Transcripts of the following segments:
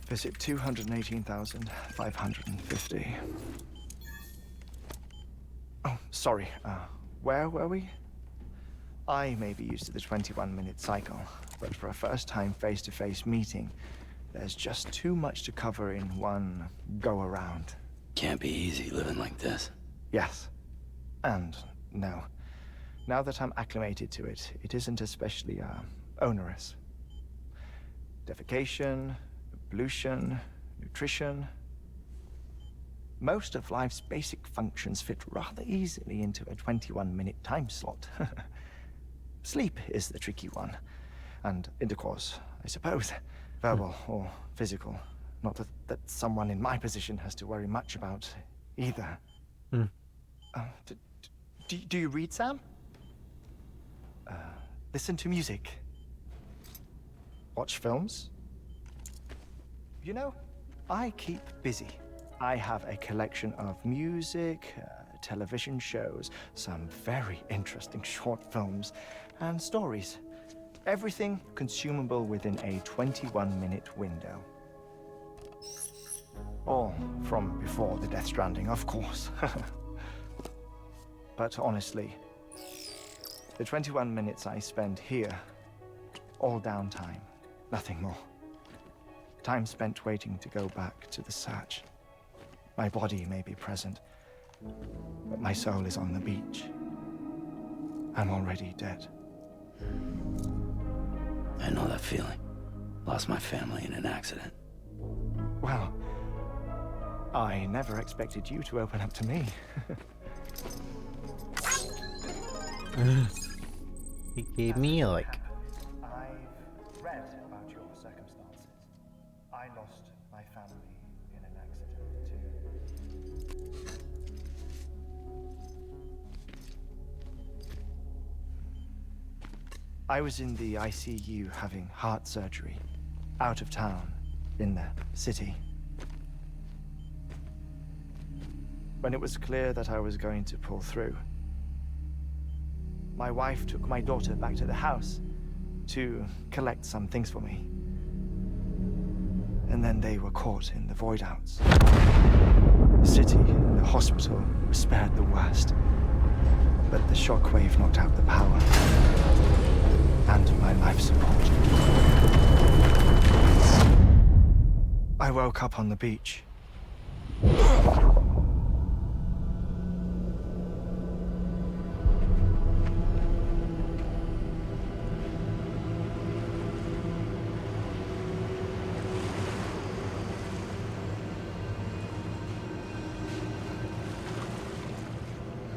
Visit 218,550. Oh, sorry. Where were we? I may be used to the 21-minute cycle, but for a first-time face-to-face meeting, there's just too much to cover in one go-around. Can't be easy living like this. Yes. And no. Now that I'm acclimated to it, it isn't especially, onerous. Defecation, pollution, nutrition. Most of life's basic functions fit rather easily into a 21-minute time slot. Sleep is the tricky one. And intercourse, I suppose. Verbal or physical. Not that someone in my position has to worry much about either. Do you read, Sam? Listen to music. Watch films? You know, I keep busy. I have a collection of music, television shows, some very interesting short films, and stories. Everything consumable within a 21-minute window. All from before the Death Stranding, of course. But honestly, the 21 minutes I spend here, all downtime, nothing more. Time spent waiting to go back to the search. My body may be present, but my soul is on the beach. I'm already dead. I know that feeling. Lost my family in an accident. Well, I never expected you to open up to me. He gave me like... I've read about your circumstances. I lost my family in an accident too. I was in the ICU having heart surgery, out of town, in the city. When it was clear that I was going to pull through, my wife took my daughter back to the house to collect some things for me. And then they were caught in the void outs. The city and the hospital were spared the worst, but the shockwave knocked out the power and my life support. I woke up on the beach.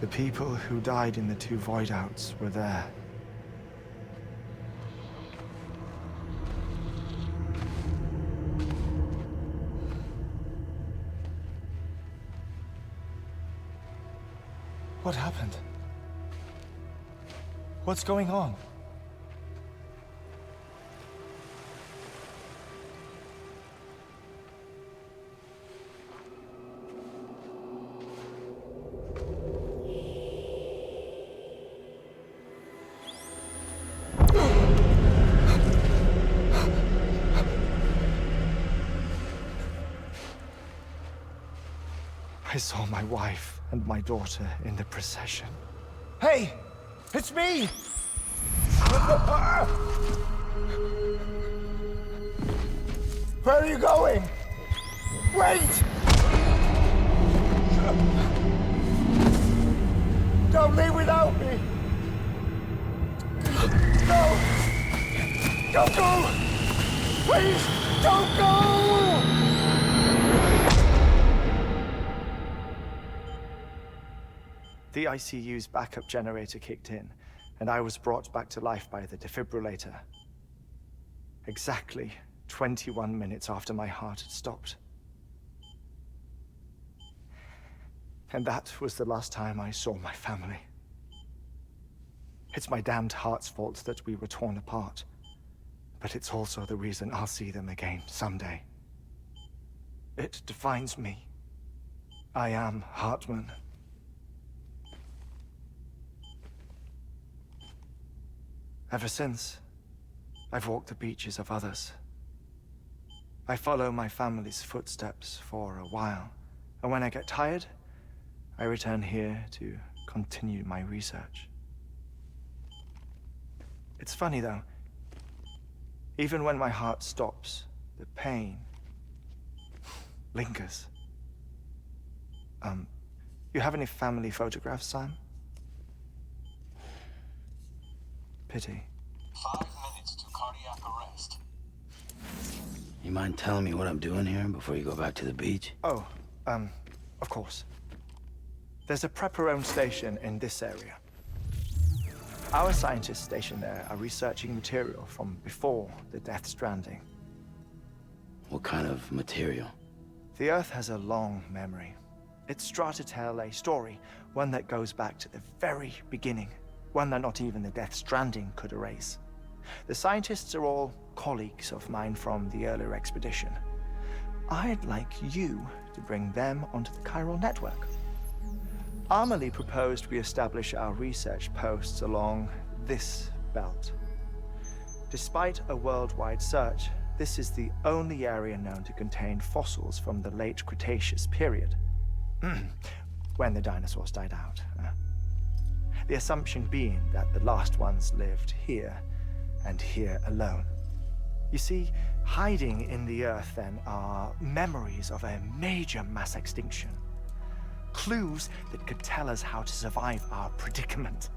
The people who died in the two void outs were there. What happened? What's going on? I saw my wife and my daughter in the procession. Hey! It's me! Where are you going? Wait! Don't leave without me! No! Don't go! Please, don't go! The ICU's backup generator kicked in, and I was brought back to life by the defibrillator. Exactly 21 minutes after my heart had stopped. And that was the last time I saw my family. It's my damned heart's fault that we were torn apart, but it's also the reason I'll see them again someday. It defines me. I am Hartman. Ever since, I've walked the beaches of others. I follow my family's footsteps for a while, and when I get tired, I return here to continue my research. It's funny though, even when my heart stops, the pain lingers. You have any family photographs, Sam? Pity. 5 minutes to cardiac arrest. You mind telling me what I'm doing here before you go back to the beach? Oh, of course. There's a prepper-owned station in this area. Our scientists stationed there are researching material from before the Death Stranding. What kind of material? The Earth has a long memory. It's tried to tell a story, one that goes back to the very beginning, one that not even the Death Stranding could erase. The scientists are all colleagues of mine from the earlier expedition. I'd like you to bring them onto the chiral network. Amelie proposed we establish our research posts along this belt. Despite a worldwide search, this is the only area known to contain fossils from the late Cretaceous period, when the dinosaurs died out. The assumption being that the last ones lived here, and here alone. You see, hiding in the Earth then are memories of a major mass extinction. Clues that could tell us how to survive our predicament.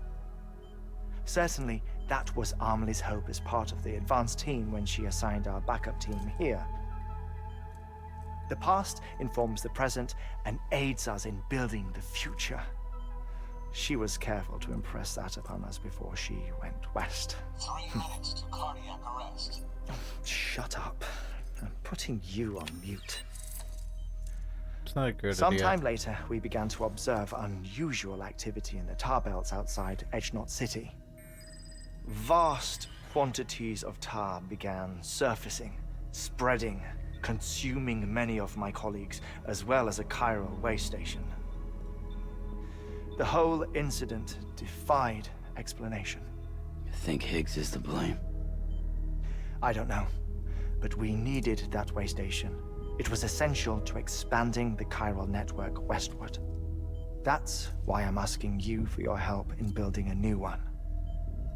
Certainly, that was Amelie's hope as part of the advanced team when she assigned our backup team here. The past informs the present and aids us in building the future. She was careful to impress that upon us before she went west. 3 minutes to cardiac arrest. Shut up. I'm putting you on mute. It's not a good idea. Sometime later, we began to observe unusual activity in the tar belts outside Edgenot City. Vast quantities of tar began surfacing, spreading, consuming many of my colleagues, as well as a chiral way station. The whole incident defied explanation. You think Higgs is to blame? I don't know, but we needed that way station. It was essential to expanding the chiral network westward. That's why I'm asking you for your help in building a new one.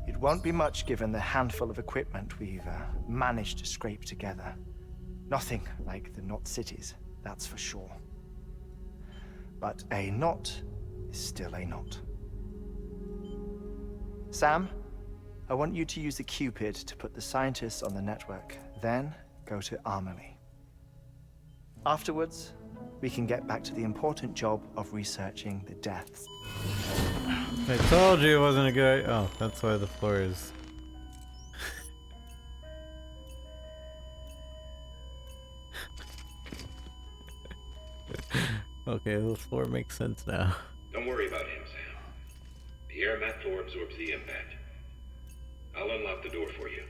It won't be much given the handful of equipment we've managed to scrape together. Nothing like the knot cities, that's for sure. But a knot is still a knot. Sam, I want you to use the Cupid to put the scientists on the network, then go to Amelie. Afterwards, we can get back to the important job of researching the deaths. I told you it wasn't a good idea. Oh, that's why the floor is. Okay, the floor makes sense now. Don't worry about him, Sam. The air mat floor absorbs the impact. I'll unlock the door for you.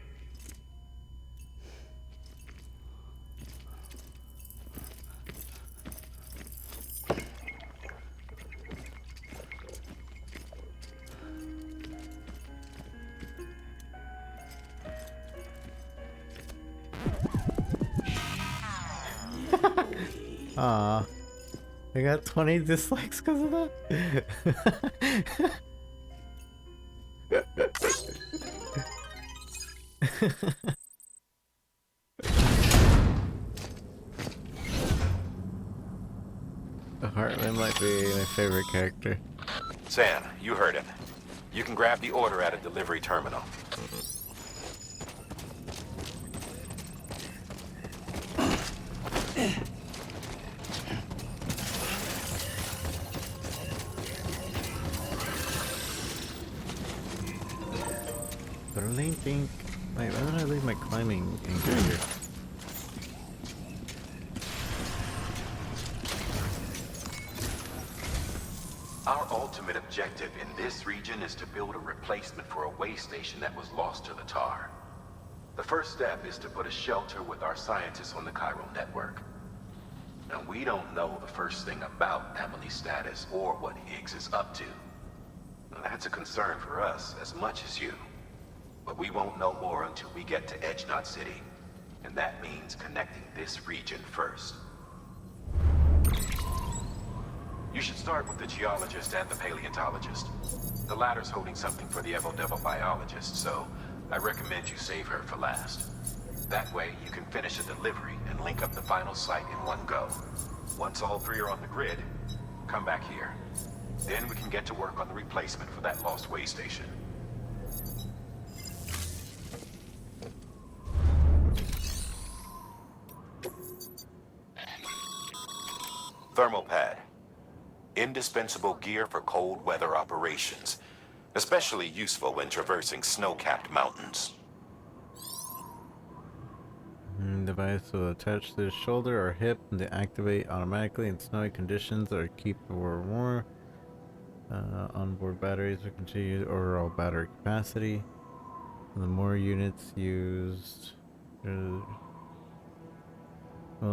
Aw. I got 20 dislikes because of that? Hartman might be my favorite character. Sam, you heard it. You can grab the order at a delivery terminal. But I don't think. Wait, why did I leave my climbing anchor here? Our ultimate objective in this region is to build a replacement for a way station that was lost to the tar. The first step is to put a shelter with our scientists on the chiral network. Now, we don't know the first thing about Amelie's status or what Higgs is up to. Now, that's a concern for us as much as you. But we won't know more until we get to Edgenot City. and that means connecting this region first. You should start with the geologist and the paleontologist. The latter's holding something for the Evo-Devil biologist, so I recommend you save her for last. That way, you can finish a delivery and link up the final site in one go. Once all three are on the grid, come back here. Then we can get to work on the replacement for that lost way station. Thermal pad. Indispensable gear for cold weather operations. Especially useful when traversing snow-capped mountains. Device will attach to the shoulder or hip and to activate automatically in snowy conditions or keep or more. Onboard batteries will continue overall battery capacity. The more units used will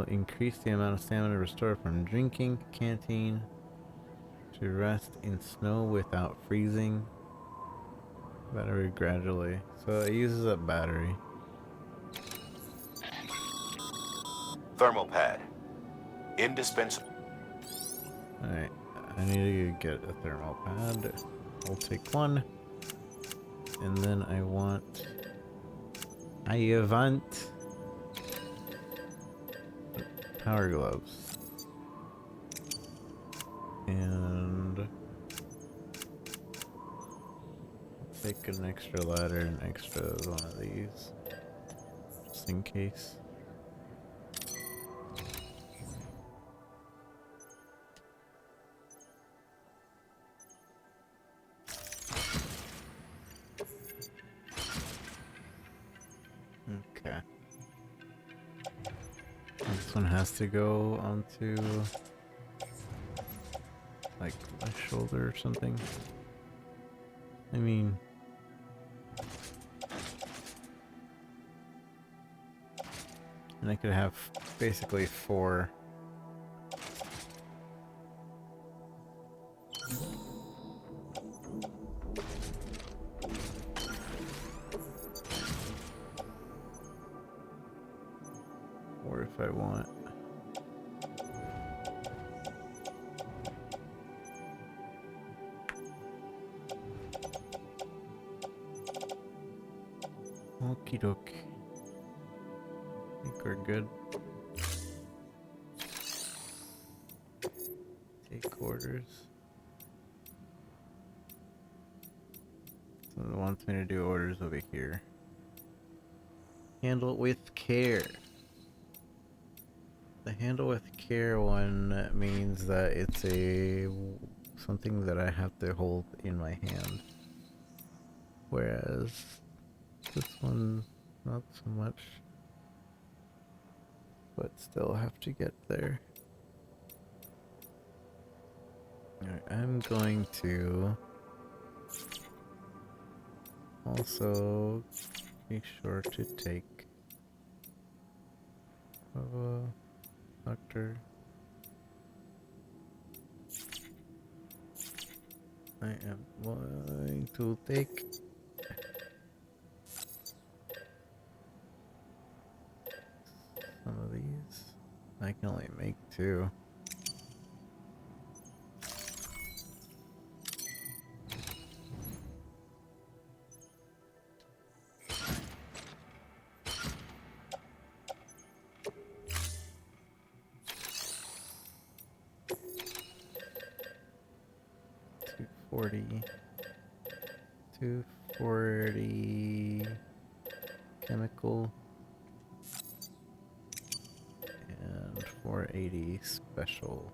increase the amount of stamina restored from drinking. Canteen to rest in snow without freezing. Battery gradually. So it uses up battery. Thermal pad. Indispensable. Alright, I need to get a thermal pad. I'll take one. And then I want power gloves. And take an extra ladder and extra one of these. Just in case. Okay. This one has to go onto like my shoulder or something. I mean, and I could have basically 4. Or if I want. Okie doke. I think we're good. Take orders. So it wants me to do orders over here. Handle with care. The handle with care one means that it's something that I have to hold in my hand. Whereas this one, not so much. But still have to get there. Alright, I'm going to also be sure to take Doctor. I am going to take some of these. I can only make 2. $240 chemical and $480 special.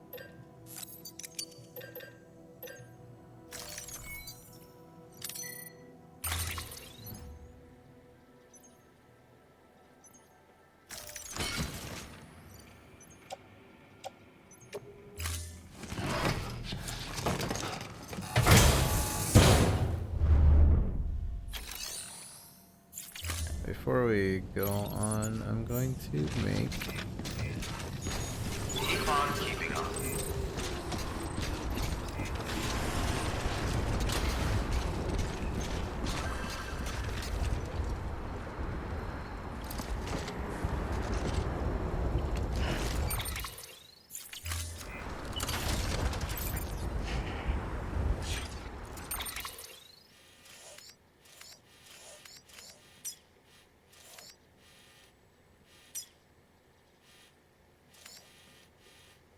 Before we go on, I'm going to make... Keep on keeping on.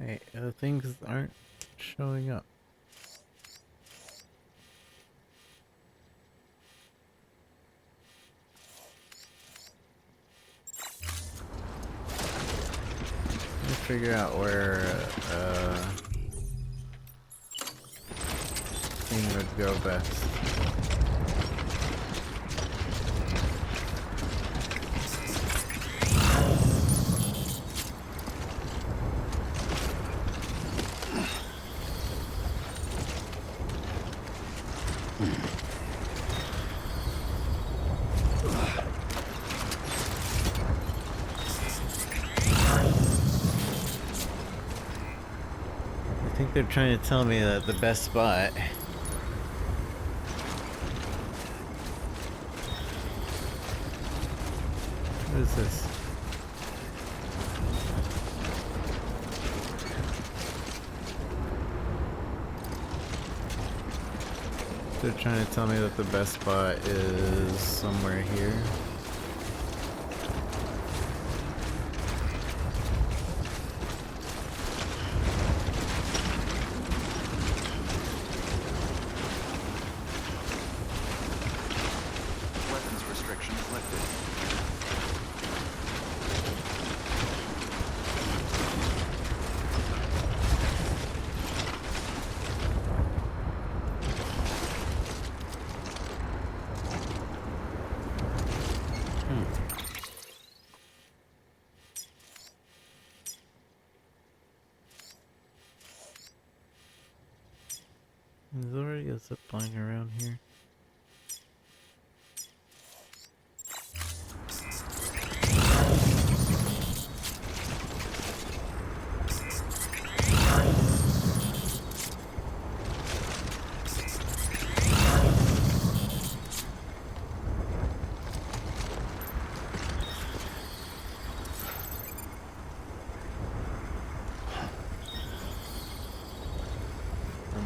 Hey, things aren't showing up. Let me figure out where thing would go best. I think they're trying to tell me that the best spot what is this? They're trying to tell me that the best spot is somewhere here. Weapons restrictions lifted. There's already a zip line around here.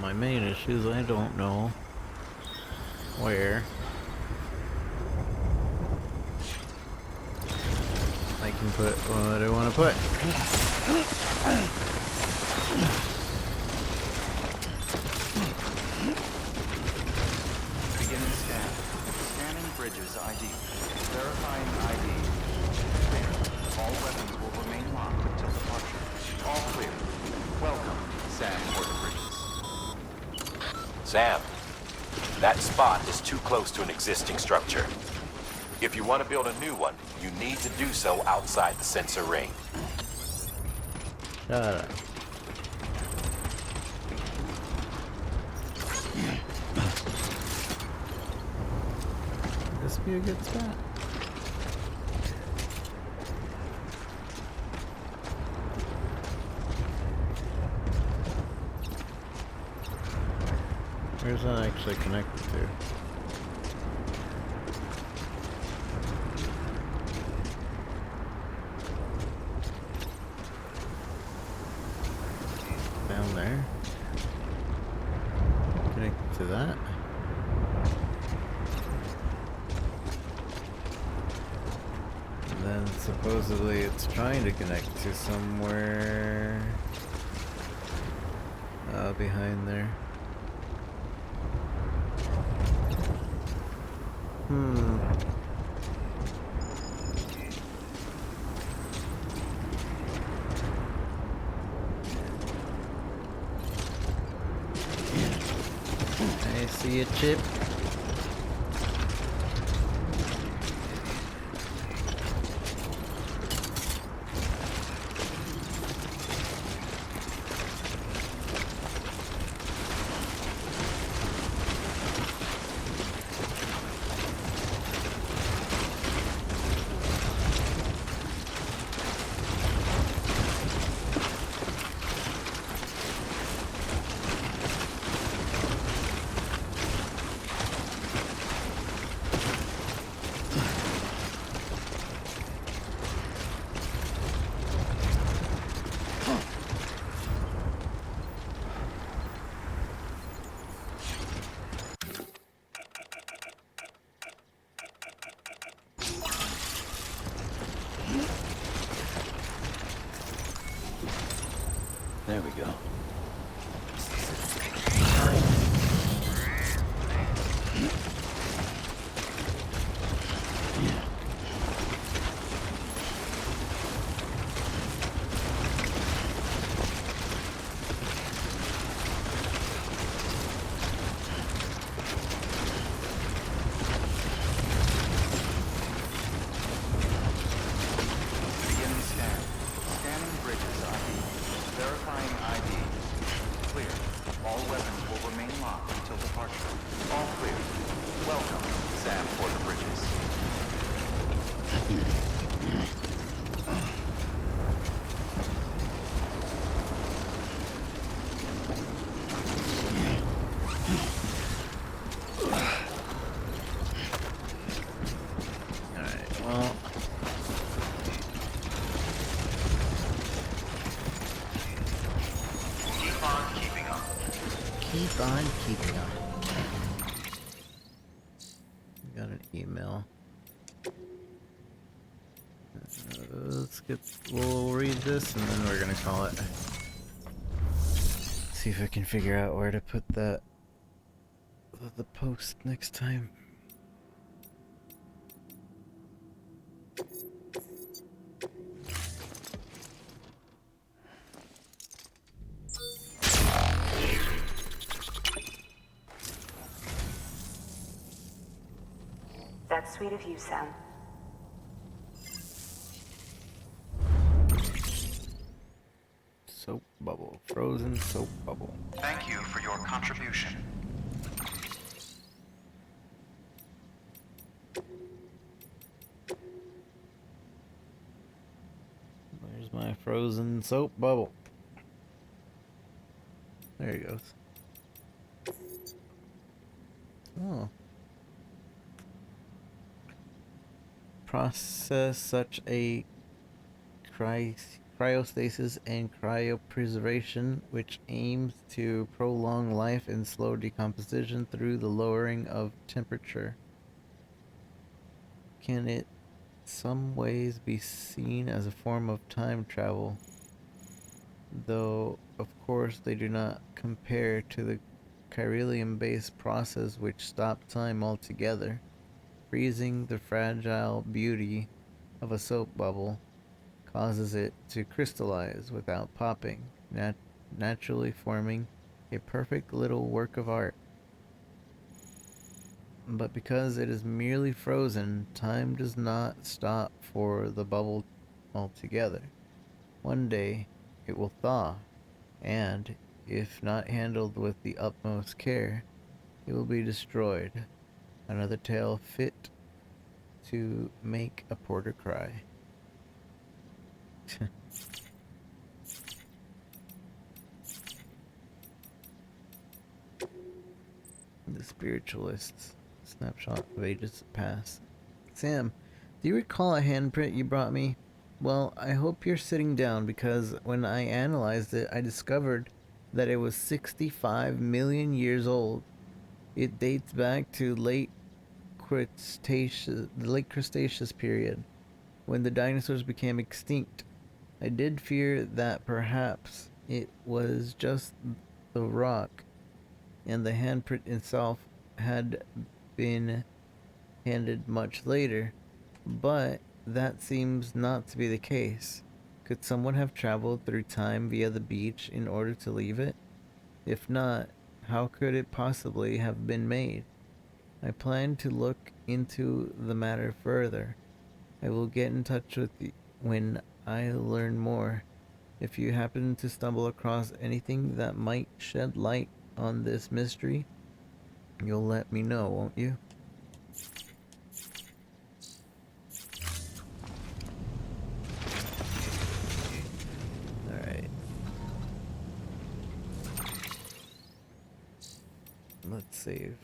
My main issue is I don't know where I can put what I want to put. Beginning scan. Scanning bridges ID. Verifying ID. Clear. All weapons will remain locked until departure. All clear. Welcome, Sam Porter Bridges. Sam, that spot is too close to an existing structure. If you want to build a new one, you need to do so outside the sensor ring. Shut up. This be a good spot. Where's that actually connected to? Down there? Connected to that? And then supposedly it's trying to connect to somewhere behind there. I see a chip. There we go. Beginning scan. Scanning bridges ID. Verifying ID. Clear. All weapons will remain locked until departure. All clear. Welcome, Sam, for the bridges. Alright, well. Keep on keeping up. Keep on keeping on. Got an email. We'll read this and then we're gonna call it. See if I can figure out where to put the post next time. That's sweet of you, Sam. Soap bubble. Frozen soap bubble. Thank you for your contribution. There's my frozen soap bubble. There he goes. Oh. Process such a cryostasis and cryopreservation which aims to prolong life and slow decomposition through the lowering of temperature. Can it some ways be seen as a form of time travel? Though, of course, they do not compare to the chiralium-based process which stopped time altogether. Freezing the fragile beauty of a soap bubble causes it to crystallize without popping, naturally forming a perfect little work of art. But because it is merely frozen, time does not stop for the bubble altogether. One day it will thaw, and, if not handled with the utmost care, it will be destroyed. Another tale fit to make a porter cry. The Spiritualists. Snapshot of ages past. Sam, do you recall a handprint you brought me? Well, I hope you're sitting down because when I analyzed it, I discovered that it was 65 million years old. It dates back to the late Cretaceous period, when the dinosaurs became extinct. I did fear that perhaps it was just the rock, and the handprint itself had been handed much later, but that seems not to be the case. Could someone have traveled through time via the beach in order to leave it? If not, how could it possibly have been made? I plan to look into the matter further. I will get in touch with you when I learn more. If you happen to stumble across anything that might shed light on this mystery, you'll let me know, won't you? Alright. Let's save.